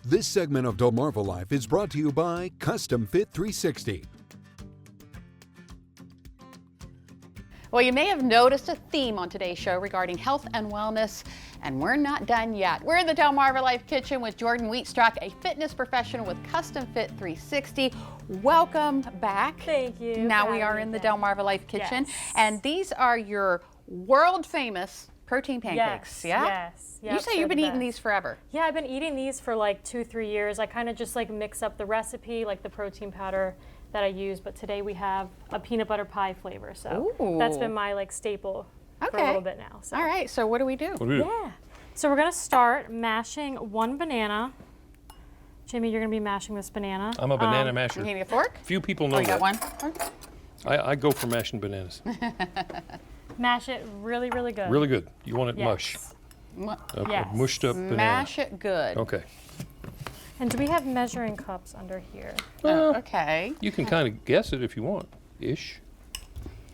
This segment of DelmarvaLife is brought to you by Custom Fit 360. Well, you may have noticed a theme on today's show regarding health and wellness, and we're not done yet. We're in the DelmarvaLife kitchen with Jordan Wheatstruck, a fitness professional with Custom Fit 360. Welcome back. Thank you. Now we are in the DelmarvaLife kitchen, and these are your world famous protein pancakes. Yes, Yeah. yes. You say you've been eating these forever. Yeah, I've been eating these for like 2-3 years. I kind of just like mix up the recipe, like the protein powder that I use, but today we have a peanut butter pie flavor, so that's been my like staple for a little bit now. So. All right, so what do we do? Yeah, so we're gonna start mashing one banana. Jimmy, you're gonna be mashing this banana. I'm a banana masher. You need a fork? Few people know you got that. one? I go for mashing bananas. Mash it really, really good. Really good. You want it mush. Okay. Yes. Mushed up banana. Mash it good. Okay. And do we have measuring cups under here? Okay. You can kind of guess it if you want, ish.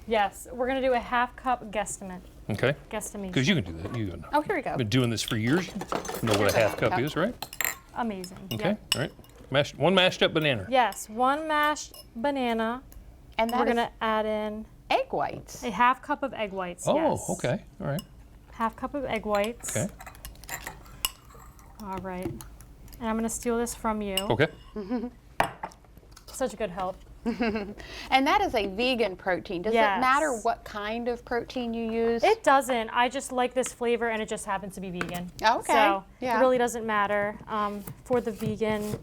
Yes, we're gonna do a half cup guesstimate. Okay. Guesstimation. Because you can do that. You know. Oh, here we go. I've been doing this for years. You know what a half cup is, right? Amazing. Okay. Yep. All right. One mashed up banana. Yes, one mashed banana. And We're gonna add in egg whites. a half cup of egg whites. Oh, yes. okay. All right. Half cup of egg whites. Okay. All right. And I'm gonna steal this from you. Okay. Such a good help. And that is a vegan protein. Does it matter what kind of protein you use? It doesn't. I just like this flavor, and it just happens to be vegan. Okay. So yeah. it really doesn't matter for the vegan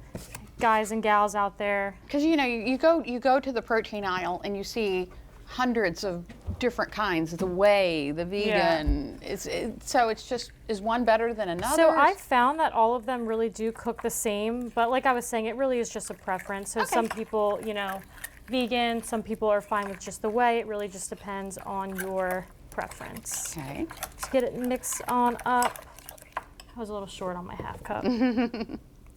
guys and gals out there. Because you know, you go to the protein aisle and you see hundreds of different kinds. The whey, the vegan. So it's just, is one better than another? So I found that all of them really do cook the same, but like I was saying, it really is just a preference. So some people, you know, vegan, some people are fine with just the whey. It really just depends on your preference. Okay. Just get it mixed on up. I was a little short on my half cup.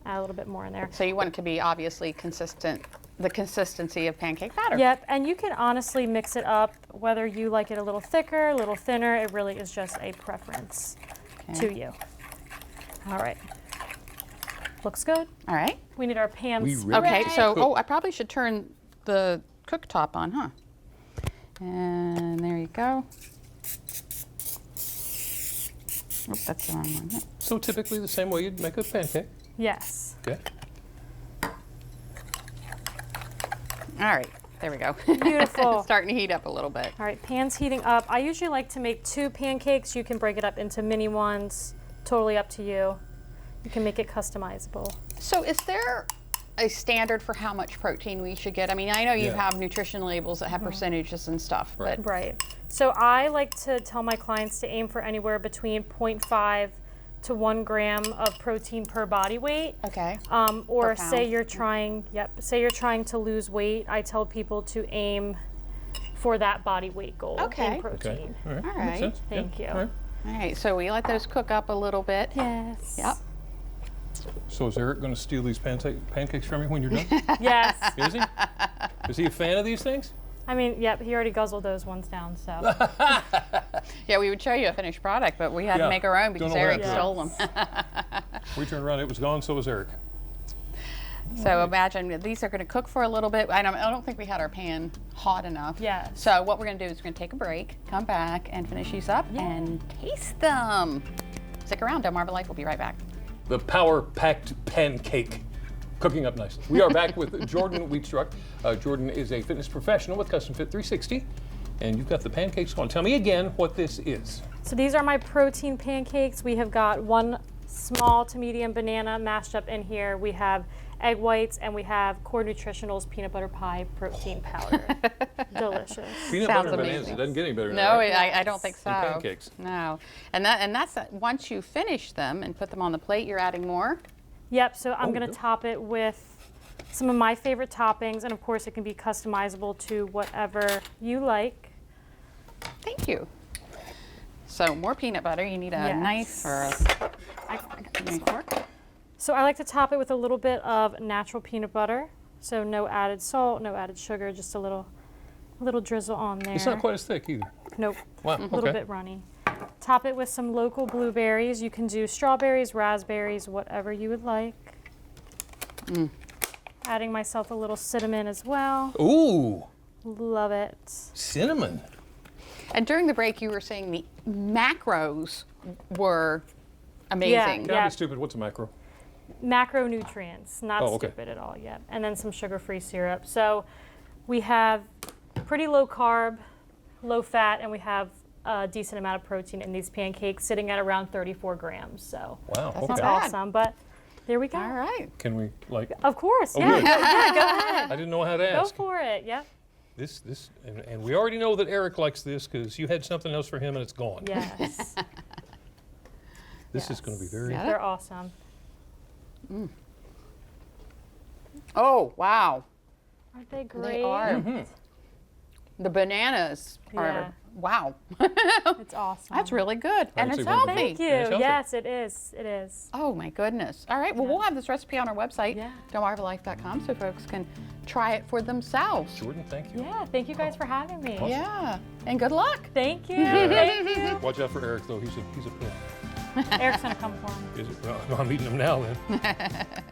Add a little bit more in there. So you want it to be obviously consistent, the consistency of pancake batter. Yep, and you can honestly mix it up, whether you like it a little thicker, a little thinner. It really is just a preference to you. All right. Looks good. All right. We need our pan We spread. really Okay, so, I probably should turn the cooktop on, huh? And there you go. Oh, that's the wrong one. So typically the same way you'd make a pancake. Yes. Okay. All right, there we go. Beautiful. Starting to heat up a little bit. All right, pan's heating up. I usually like to make 2 pancakes. You can break it up into mini ones. Totally up to you. You can make it customizable. So is there a standard for how much protein we should get? I mean, I know you have nutrition labels that have percentages and stuff, but Right. So I like to tell my clients to aim for anywhere between 0.5 to 1 gram of protein per body weight. okay. Or Per say pound. you're trying, say you're trying to lose weight. I tell people to aim for that body weight goal Okay. in protein. All right. All Makes right. sense. Thank you. All right. All right, so we let those cook up a little bit. Yes. Yep. So is Eric going to steal these pancakes from you when you're done? Yes. Is he? Is he a fan of these things? I mean, yep, he already guzzled those ones down, so. Yeah, we would show you a finished product, but we had to make our own because Don't know Eric what stole them. We turned around, it was gone, so was Eric. So imagine that these are going to cook for a little bit. I don't think we had our pan hot enough. Yes. So what we're going to do is we're going to take a break, come back, and finish these up and taste them. Stick around, DelmarvaLife. We'll be right back. The power-packed pancake. Cooking up nicely. We are back with Jordan Wheatstruck. Jordan is a fitness professional with Custom Fit 360. And you've got the pancakes going. Tell me again what this is. So these are my protein pancakes. We have got 1 small to medium banana mashed up in here. We have egg whites, and we have Core Nutritionals peanut butter pie protein powder. Delicious. Peanut Sounds butter and bananas. amazing. It doesn't get any better than No, that, right? I don't think so. And pancakes. No. And that's once you finish them and put them on the plate, you're adding more? Yep, so I'm gonna good. top it with some of my favorite toppings, and of course it can be customizable to whatever you like. Thank you. So more peanut butter. You need a knife or a fork. So I like to top it with a little bit of natural peanut butter. So no added salt, no added sugar, just a little drizzle on there. It's not quite as thick either. Nope, Wow, a little bit runny. Top it with some local blueberries. You can do strawberries, raspberries, whatever you would like. Adding myself a little cinnamon as well. Ooh, Love it. cinnamon. And during the break, you were saying the macros were amazing. Gotta Yeah. be stupid. What's a macro? Macronutrients, not Oh, okay. stupid at all, yet. And then some sugar-free syrup. So we have pretty low carb, low fat, and we have a decent amount of protein in these pancakes, sitting at around 34 grams. So Wow. That's okay. it's bad. awesome. But there we go. All right. Can we like? Of course. Oh, Yeah, good. go ahead. I didn't know how to Go ask. for it. Yep. And we already know that Eric likes this because you had something else for him and it's gone. Yes. This is going to be very. Yeah. They're awesome. Oh, wow. Aren't they great? They are. The bananas Yeah. are, wow. It's awesome. That's really good. And would it's say one of the healthy. Thank you. And it's healthy. Yes, it is. It is. Oh my goodness. All right, well, we'll have this recipe on our website, Yeah. DelmarvaLife.com, so folks can try it for themselves. Jordan, thank you. Yeah. Thank you guys for having me. Yeah, and good luck. Thank you. Thank you. Watch out for Eric though. He's a pill. Eric's gonna come for me. Is it? Well, I'm eating him now then.